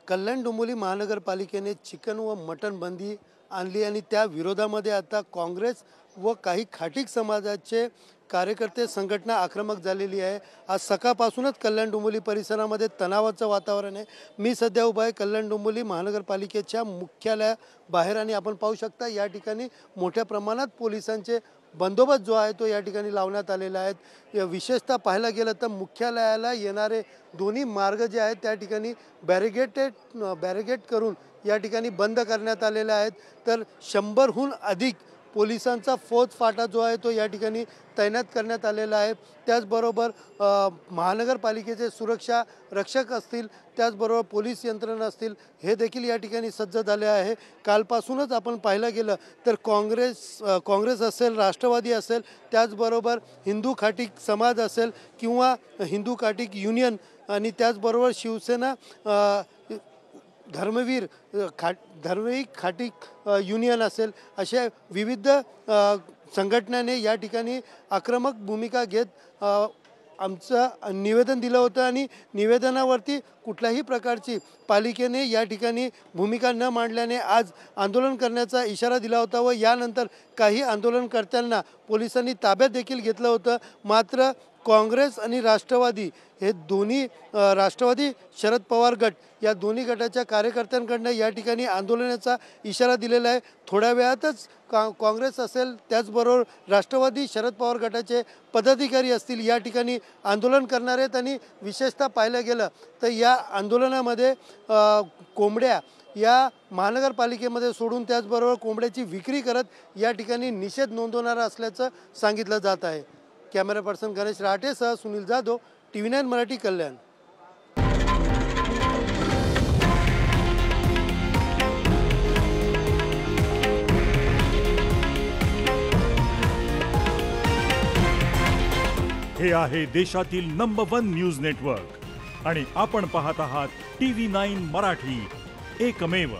कल्याण डोंबिवली महानगरपालिकेने चिकन व मटण बंदी आणली आणि त्या विरोधामध्ये आता काँग्रेस व काही खाटीक समाजाचे कार्यकर्ते संघटना आक्रमक झालेली आहे। आज सकाळपासूनच कल्याण डोंबिवली परिसरामध्ये तणावाचं वातावरण आहे। मी सध्या उभा आहे कल्याण डोंबिवली महानगरपालिकेच्या मुख्यालयाबाहेर आणि आपण पाहू शकता या ठिकाणी मोठ्या प्रमाणात पोलिसांचे बंदोबस्त जो आहे तो या ठिकाणी लावण्यात आलेला आहे। विशेषतः पाहायला गेलं तर मुख्यालयाला येणारे दोन्ही मार्ग जे आहेत त्या ठिकाणी बॅरिगेट करून या ठिकाणी बंद करण्यात आलेले आहेत। तर 100हून अधिक पोलिसांचा फौजफाटा जो आहे तो या ठिकाणी तैनात करण्यात आलेला आहे। त्याचबरोबर महानगरपालिकेचे सुरक्षा रक्षक असतील, त्याचबरोबर पोलीस यंत्रणा असतील, हे देखील या ठिकाणी सज्ज झाले आहे। कालपासूनच आपण पाहायला गेलं तर काँग्रेस असेल, राष्ट्रवादी असेल, त्याचबरोबर हिंदू खाटीक समाज असेल किंवा हिंदू खाटीक युनियन आणि त्याचबरोबर शिवसेना धर्मवीर खाटीक युनियन असेल, अशा विविध संघटनांनी या ठिकाणी आक्रमक भूमिका घेत आमचं निवेदन दिलं होतं आणि निवेदनावरती कुठल्याही प्रकारची पालिकेने या ठिकाणी भूमिका न मांडल्याने आज आंदोलन करण्याचा इशारा दिला होता व यानंतर काही आंदोलनकर्त्यांना पोलिसांनी ताब्यात देखील घेतलं होतं। मात्र काँग्रेस आणि राष्ट्रवादी हे दोन्ही राष्ट्रवादी शरद पवार गट या दोन्ही गटाच्या कार्यकर्त्यांकडून या ठिकाणी आंदोलनाचा इशारा दिलेला आहे। थोड्या वेळातच काँग्रेस असेल, त्याचबरोबर राष्ट्रवादी शरद पवार गटाचे पदाधिकारी असतील या ठिकाणी आंदोलन करणार आहेत आणि विशेषतः पाहायला गेलं तर या आंदोलनामध्ये कोंबड्या या महानगरपालिकेमध्ये सोडून त्याचबरोबर कोंबड्याची विक्री करत या ठिकाणी निषेध नोंदवणार असल्याचं सांगितलं जात आहे। कॅमेरा पर्सन गणेश राठेसह सुनील जाधव, TV9 मराठी, कल्याण। हे आहे देशातील नंबर 1 न्यूज नेटवर्क आणि आपण पाहत आहात TV9 मराठी, एकमेव।